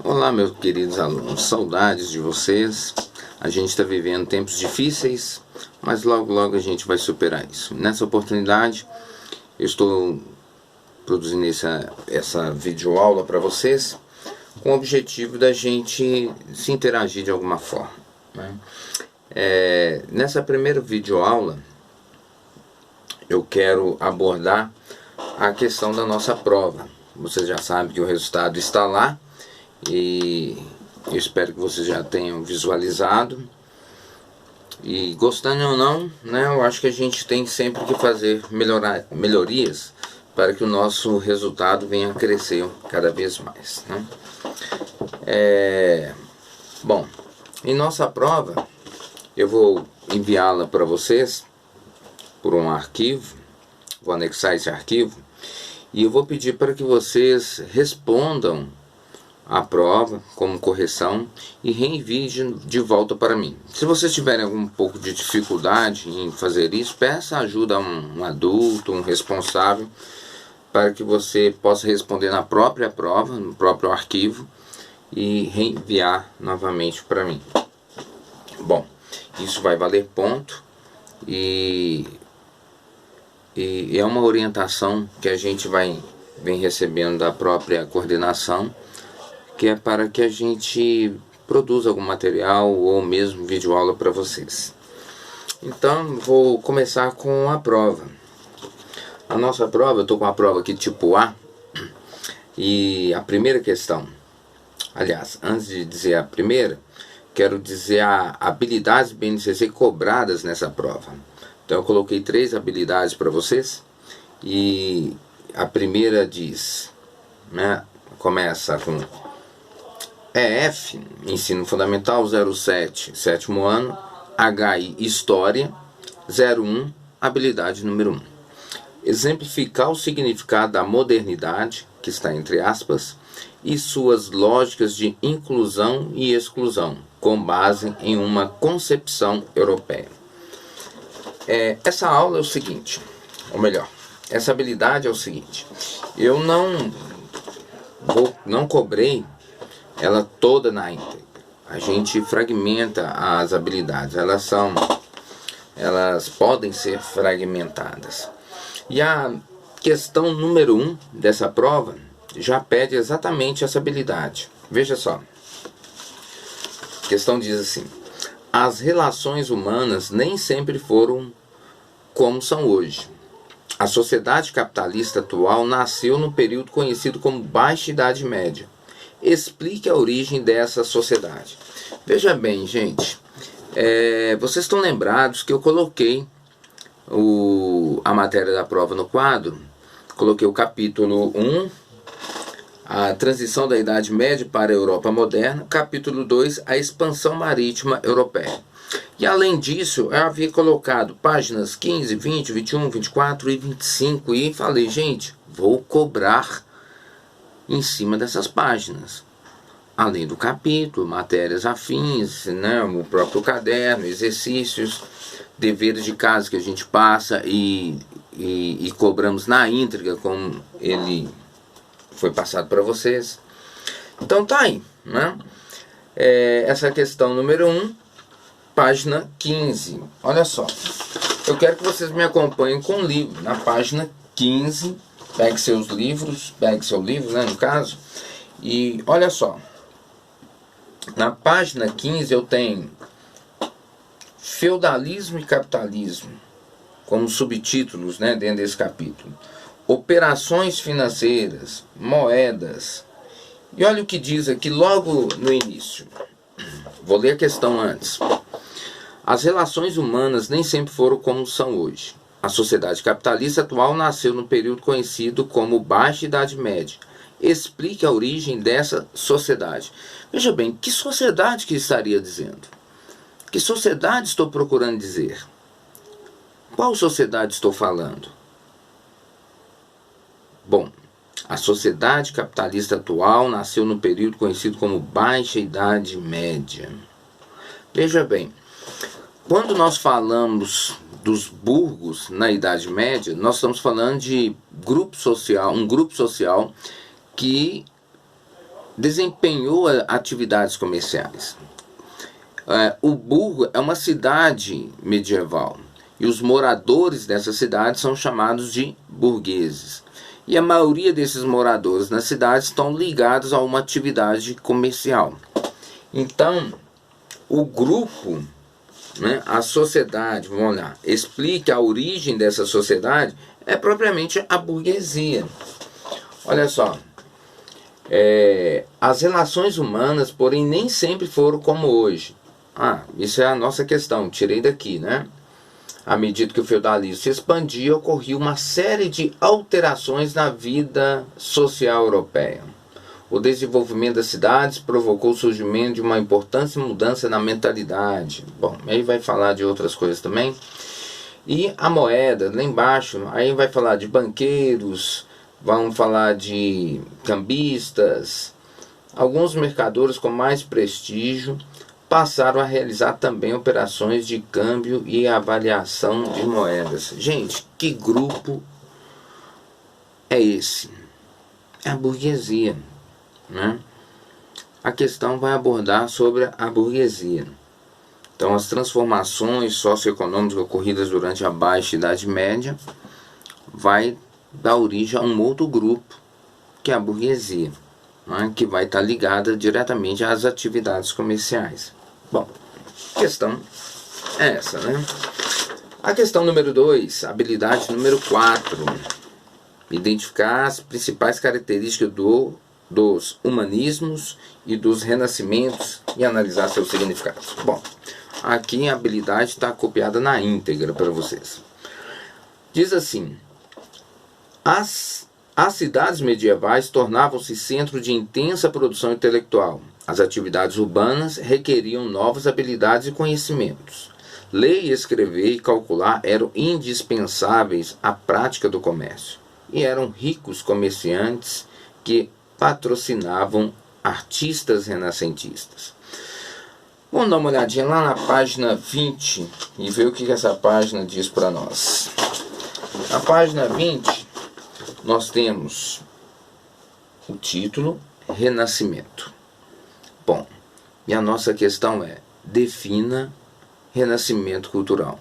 Olá, meus queridos alunos, saudades de vocês. A gente está vivendo tempos difíceis, mas logo logo a gente vai superar isso. Nessa oportunidade, eu estou produzindo essa videoaula para vocês com o objetivo da gente se interagir de alguma forma, né? Nessa primeira videoaula, eu quero abordar a questão da nossa prova. Vocês já sabem que o resultado está lá e eu espero que vocês já tenham visualizado. E gostando ou não, né, eu acho que a gente tem sempre que fazer melhorias para que o nosso resultado venha a crescer cada vez mais, né? Bom, em nossa prova, eu vou enviá-la para vocês por um arquivo, vou anexar esse arquivo, e eu vou pedir para que vocês respondam a prova como correção e reenviem de volta para mim. Se vocês tiverem algum pouco de dificuldade em fazer isso, peça ajuda a um adulto, um responsável, para que você possa responder na própria prova, no próprio arquivo, e reenviar novamente para mim. Bom, isso vai valer ponto e é uma orientação que a gente vem recebendo da própria coordenação, que é para que a gente produza algum material ou mesmo videoaula para vocês. Então, vou começar com a prova. A nossa prova, eu estou com a prova aqui tipo A, e a primeira questão, aliás, antes de dizer a primeira, quero dizer as habilidades BNCC cobradas nessa prova. Então eu coloquei 3 habilidades para vocês, e a primeira diz, né, começa com EF, Ensino Fundamental 07, sétimo ano, HI, História, 01, habilidade número 1. Exemplificar o significado da modernidade, que está entre aspas, e suas lógicas de inclusão e exclusão, com base em uma concepção europeia. Essa aula é o seguinte, ou melhor, essa habilidade é o seguinte: eu não cobrei ela toda na íntegra. A gente fragmenta as habilidades, elas podem ser fragmentadas. E a questão número 1 dessa prova já pede exatamente essa habilidade. Veja só, a questão diz assim: as relações humanas nem sempre foram como são hoje. A sociedade capitalista atual nasceu no período conhecido como Baixa Idade Média. Explique a origem dessa sociedade. Veja bem, gente, vocês estão lembrados que eu coloquei a matéria da prova no quadro, coloquei o capítulo 1, a transição da Idade Média para a Europa moderna, capítulo 2, a expansão marítima europeia. E além disso, eu havia colocado páginas 15, 20, 21, 24 e 25 e falei, gente, vou cobrar em cima dessas páginas. Além do capítulo, matérias afins, né, o próprio caderno, exercícios, deveres de casa que a gente passa e cobramos na íntegra como ele foi passado para vocês. Então tá aí, né? Essa questão número 1, página 15. Olha só, eu quero que vocês me acompanhem com o livro. Na página 15, pegue seus livros, pegue seu livro, né, no caso. E olha só, na página 15 eu tenho feudalismo e capitalismo como subtítulos, né, dentro desse capítulo. Operações financeiras, moedas. E olha o que diz aqui logo no início. Vou ler a questão antes. As relações humanas nem sempre foram como são hoje. A sociedade capitalista atual nasceu no período conhecido como Baixa Idade Média. Explique a origem dessa sociedade. Veja bem, que sociedade que estaria dizendo? Que sociedade estou procurando dizer? Qual sociedade estou falando? Bom, a sociedade capitalista atual nasceu no período conhecido como Baixa Idade Média. Veja bem, quando nós falamos dos burgos na Idade Média, nós estamos falando de um grupo social que desempenhou atividades comerciais. O burgo é uma cidade medieval e os moradores dessa cidade são chamados de burgueses. E a maioria desses moradores na cidade estão ligados a uma atividade comercial. Então, o grupo, né, a sociedade, vamos lá, explica a origem dessa sociedade, é propriamente a burguesia. Olha só, as relações humanas, porém, nem sempre foram como hoje. Isso é a nossa questão, tirei daqui, né? À medida que o feudalismo se expandia, ocorria uma série de alterações na vida social europeia. O desenvolvimento das cidades provocou o surgimento de uma importante mudança na mentalidade. Bom, aí vai falar de outras coisas também. E a moeda, lá embaixo, aí vai falar de banqueiros, vamos falar de cambistas. Alguns mercadores com mais prestígio passaram a realizar também operações de câmbio e avaliação de moedas. Gente, que grupo é esse? É a burguesia, né? A questão vai abordar sobre a burguesia. Então, as transformações socioeconômicas ocorridas durante a Baixa Idade Média vai dar origem a um outro grupo, que é a burguesia, né? Que vai estar ligada diretamente às atividades comerciais. Bom, a questão é essa, né? A questão número 2, habilidade número 4. Identificar as principais características dos humanismos e dos renascimentos e analisar seus significados. Bom, aqui a habilidade está copiada na íntegra para vocês. Diz assim: as cidades medievais tornavam-se centro de intensa produção intelectual. As atividades urbanas requeriam novas habilidades e conhecimentos. Ler, escrever e calcular eram indispensáveis à prática do comércio. E eram ricos comerciantes que patrocinavam artistas renascentistas. Vamos dar uma olhadinha lá na página 20 e ver o que essa página diz para nós. Na página 20, nós temos o título Renascimento. Bom, e a nossa questão é: defina renascimento cultural.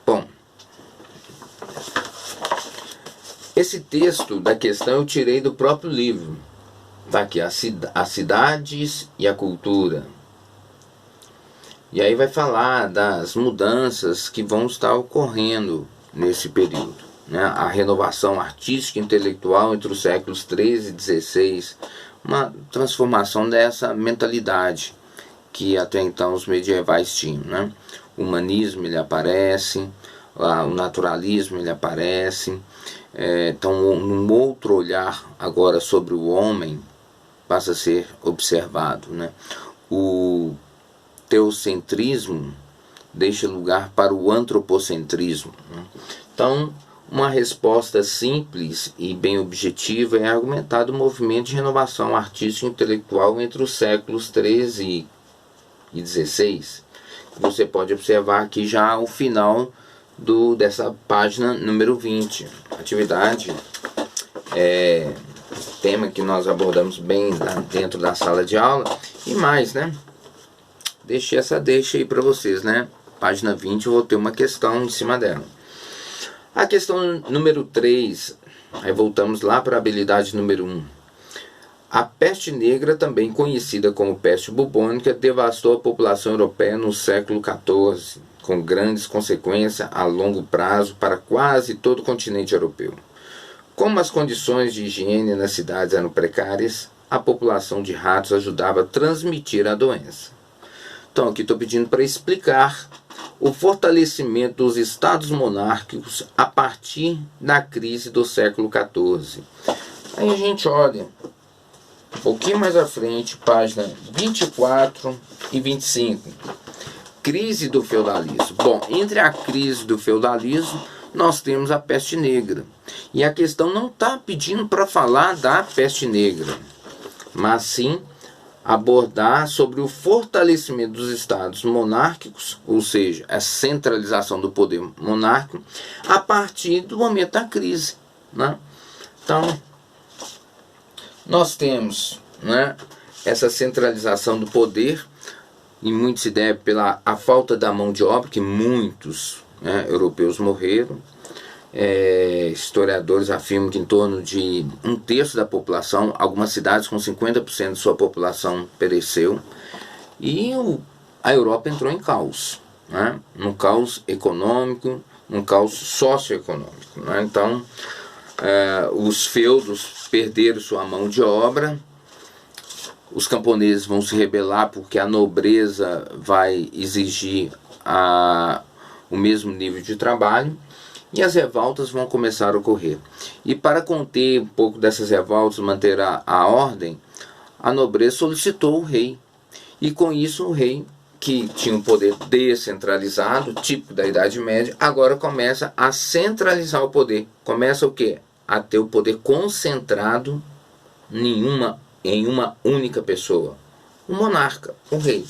Bom, esse texto da questão eu tirei do próprio livro. Está aqui, as cidades e a cultura. E aí vai falar das mudanças que vão estar ocorrendo nesse período, né? A renovação artística e intelectual entre os séculos 13 e 16, uma transformação dessa mentalidade que até então os medievais tinham, né? O humanismo ele aparece, o naturalismo ele aparece, então um outro olhar agora sobre o homem passa a ser observado, né? O teocentrismo deixa lugar para o antropocentrismo, né? Então, uma resposta simples e bem objetiva é argumentar do movimento de renovação artística e intelectual entre os séculos 13 e 16. Você pode observar aqui já o final dessa página número 20. Atividade, tema que nós abordamos bem dentro da sala de aula. E mais, né? Deixei essa deixa aí para vocês, né? Página 20 eu vou ter uma questão em cima dela. A questão número 3, aí voltamos lá para a habilidade número 1. A peste negra, também conhecida como peste bubônica, devastou a população europeia no século XIV, com grandes consequências a longo prazo para quase todo o continente europeu. Como as condições de higiene nas cidades eram precárias, a população de ratos ajudava a transmitir a doença. Então aqui estou pedindo para explicar o fortalecimento dos estados monárquicos a partir da crise do século XIV. Aí a gente olha um pouquinho mais à frente, página 24 e 25. Crise do feudalismo. Bom, entre a crise do feudalismo, nós temos a peste negra. E a questão não está pedindo para falar da peste negra, mas sim abordar sobre o fortalecimento dos estados monárquicos, ou seja, a centralização do poder monárquico, a partir do momento da crise, né? Então, nós temos né, essa centralização do poder, e muito se deve pela a falta da mão de obra, que muitos, né, europeus morreram. Historiadores afirmam que em torno de 1/3 da população, algumas cidades com 50% de sua população pereceu, e a Europa entrou em caos, né? Num caos econômico, num caos socioeconômico, né? Então, os feudos perderam sua mão de obra, os camponeses vão se rebelar porque a nobreza vai exigir o mesmo nível de trabalho, e as revoltas vão começar a ocorrer. E para conter um pouco dessas revoltas, manter a ordem, a nobreza solicitou o rei. E com isso o rei, que tinha um poder descentralizado, típico da Idade Média, agora começa a centralizar o poder. Começa o quê? A ter o poder concentrado em uma única pessoa. O monarca, o rei.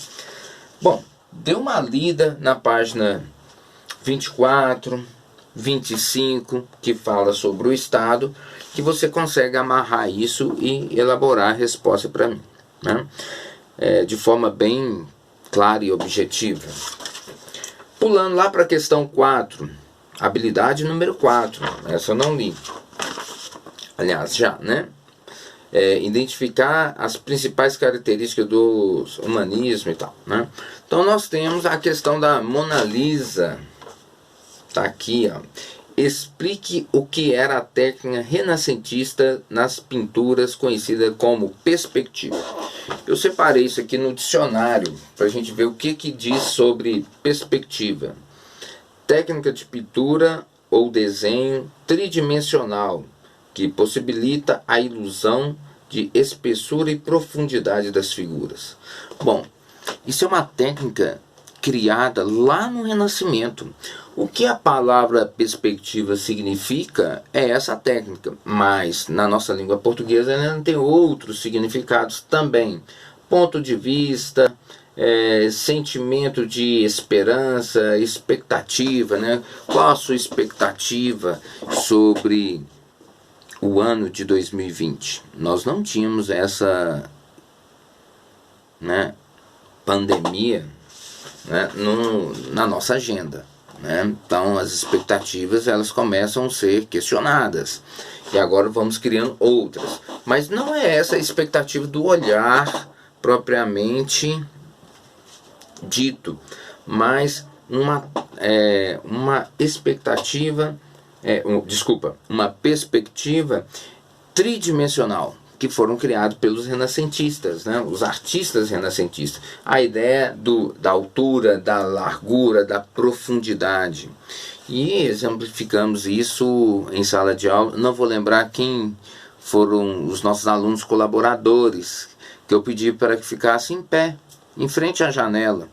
Bom, dê uma lida na página 24... 25, que fala sobre o Estado, que você consegue amarrar isso e elaborar a resposta para mim, né? De forma bem clara e objetiva. Pulando lá para a questão 4, habilidade número 4, essa eu não li, aliás já, né? Identificar as principais características do humanismo e tal, né? Então nós temos a questão da Mona Lisa. Está aqui, ó. Explique o que era a técnica renascentista nas pinturas conhecida como perspectiva. Eu separei isso aqui no dicionário para a gente ver o que diz sobre perspectiva. Técnica de pintura ou desenho tridimensional que possibilita a ilusão de espessura e profundidade das figuras. Bom, isso é uma técnica criada lá no Renascimento. O que a palavra perspectiva significa é essa técnica, mas na nossa língua portuguesa ela tem outros significados também. Ponto de vista, sentimento de esperança, expectativa, né? Qual a sua expectativa sobre o ano de 2020? Nós não tínhamos essa, né, pandemia, né, na nossa agenda, né? Então as expectativas elas começam a ser questionadas e agora vamos criando outras, mas não é essa a expectativa do olhar propriamente dito, mas uma expectativa, uma perspectiva tridimensional, que foram criados pelos renascentistas, né? Os artistas renascentistas. A ideia da altura, da largura, da profundidade. E exemplificamos isso em sala de aula. Não vou lembrar quem foram os nossos alunos colaboradores, que eu pedi para que ficassem em pé, em frente à janela.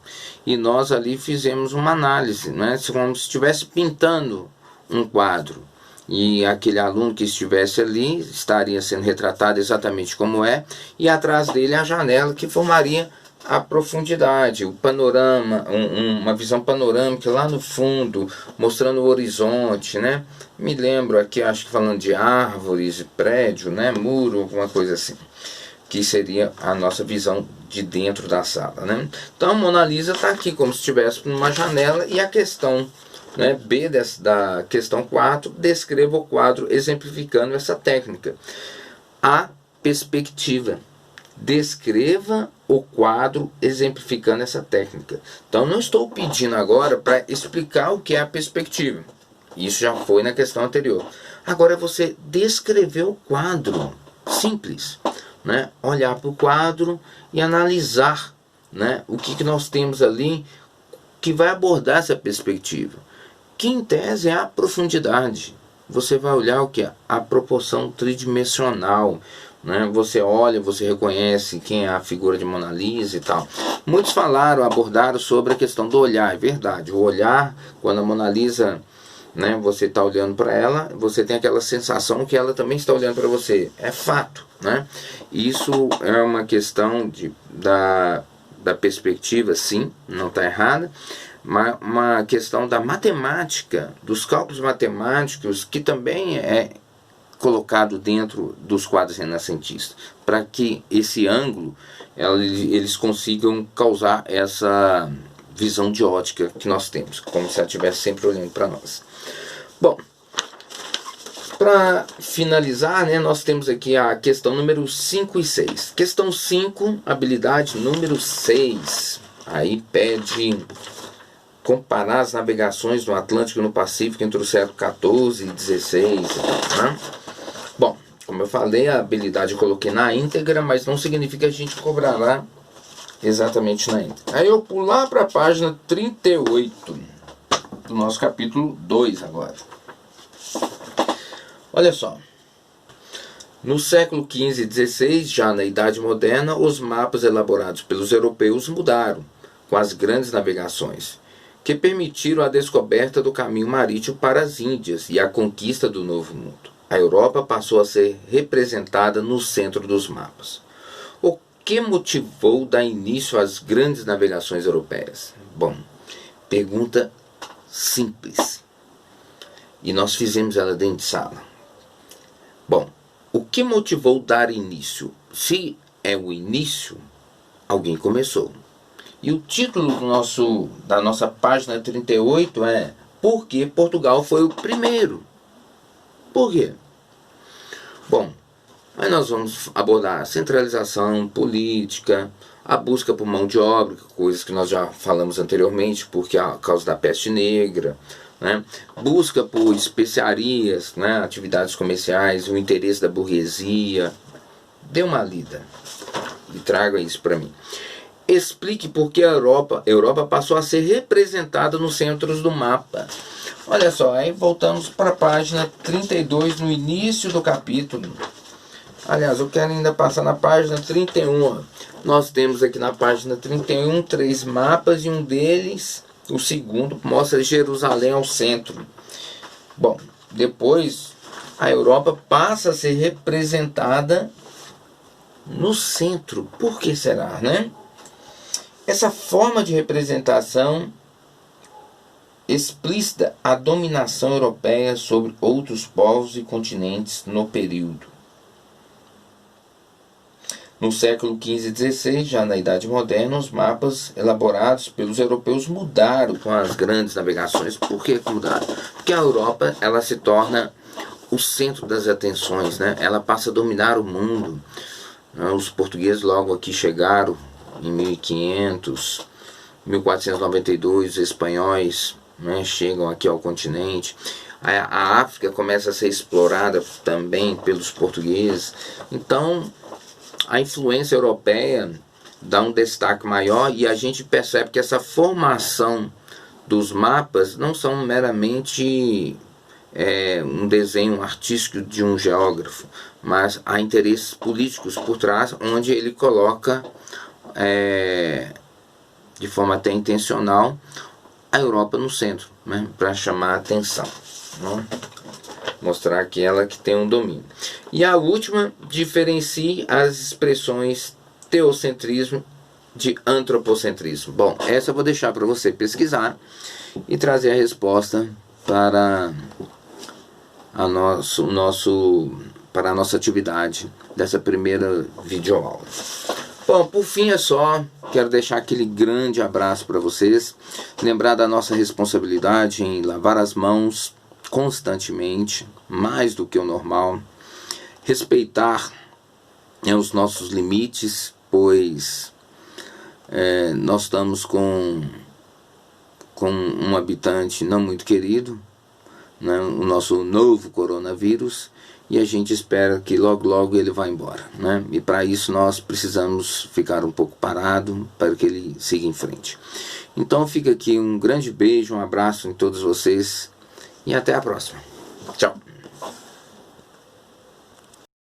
E nós ali fizemos uma análise, né? Como se estivesse pintando um quadro. E aquele aluno que estivesse ali estaria sendo retratado exatamente como é, e atrás dele a janela que formaria a profundidade, o panorama, uma visão panorâmica lá no fundo, mostrando o horizonte, né? Me lembro aqui, acho que falando de árvores, prédio, né? Muro, alguma coisa assim, que seria a nossa visão de dentro da sala, né? Então a Mona Lisa está aqui como se estivesse numa janela, e a questão, né, B da questão 4, descreva o quadro exemplificando essa técnica. A perspectiva. Descreva o quadro exemplificando essa técnica. Então não estou pedindo agora para explicar o que é a perspectiva. Isso já foi na questão anterior. Agora é você descrever o quadro. Simples, né? Olhar para o quadro e analisar, né, o que nós temos ali que vai abordar essa perspectiva. Que em tese é a profundidade. Você vai olhar o que é a proporção tridimensional, né? Você olha, você reconhece quem é a figura de Mona Lisa e tal. Muitos abordaram sobre a questão do olhar. É verdade, o olhar, quando a Mona Lisa, né, você está olhando para ela, você tem aquela sensação que ela também está olhando para você. É fato, né? Isso é uma questão da perspectiva, sim, não está errada. Uma questão da matemática, dos cálculos matemáticos, que também é colocado dentro dos quadros renascentistas, para que esse ângulo eles consigam causar essa visão de ótica que nós temos, como se ela estivesse sempre olhando para nós. Bom, para finalizar, né, nós temos aqui a questão número 5 e 6. Questão 5, habilidade número 6. Aí pede comparar as navegações no Atlântico e no Pacífico entre o século XIV e XVI. Né? Bom, como eu falei, a habilidade eu coloquei na íntegra, mas não significa que a gente cobrará exatamente na íntegra. Aí eu pular para a página 38 do nosso capítulo 2 agora. Olha só. No século XV e XVI, já na Idade Moderna, os mapas elaborados pelos europeus mudaram com as grandes navegações, que permitiram a descoberta do caminho marítimo para as Índias e a conquista do Novo Mundo. A Europa passou a ser representada no centro dos mapas. O que motivou dar início às grandes navegações europeias? Bom, pergunta simples. E nós fizemos ela dentro de sala. Bom, o que motivou dar início? Se é o início, alguém começou. E o título da nossa página 38 é Por que Portugal foi o primeiro? Por quê? Bom, aí nós vamos abordar a centralização política, a busca por mão de obra, coisas que nós já falamos anteriormente, porque a causa da peste negra, né? Busca por especiarias, né? Atividades comerciais, o interesse da burguesia. Dê uma lida e traga isso para mim. Explique por que a Europa passou a ser representada nos centros do mapa. Olha só, aí voltamos para a página 32, no início do capítulo. Aliás, eu quero ainda passar na página 31. Nós temos aqui na página 31 3 mapas e um deles, o segundo, mostra Jerusalém ao centro. Bom, depois a Europa passa a ser representada no centro. Por que será, né? Essa forma de representação explícita a dominação europeia sobre outros povos e continentes no período. No século XV e XVI, já na Idade Moderna, os mapas elaborados pelos europeus mudaram com as grandes navegações. Por que mudaram? Porque a Europa ela se torna o centro das atenções, né? Ela passa a dominar o mundo. Os portugueses logo aqui chegaram em 1500, 1492, os espanhóis, né, chegam aqui ao continente. A África começa a ser explorada também pelos portugueses. Então a influência europeia dá um destaque maior e a gente percebe que essa formação dos mapas não são meramente um desenho artístico de um geógrafo, mas há interesses políticos por trás, onde ele coloca de forma até intencional a Europa no centro, né, para chamar a atenção, né? Mostrar que ela que tem um domínio. E a última, diferencie as expressões teocentrismo de antropocentrismo. Bom, essa eu vou deixar para você pesquisar e trazer a resposta para a nossa atividade dessa primeira videoaula. Bom, por fim é só, quero deixar aquele grande abraço para vocês, lembrar da nossa responsabilidade em lavar as mãos constantemente, mais do que o normal, respeitar os nossos limites, pois nós estamos com um habitante não muito querido, né, o nosso novo coronavírus, e a gente espera que logo logo ele vá embora, né? E para isso nós precisamos ficar um pouco parado para que ele siga em frente. Então fica aqui um grande beijo, um abraço em todos vocês e até a próxima. Tchau!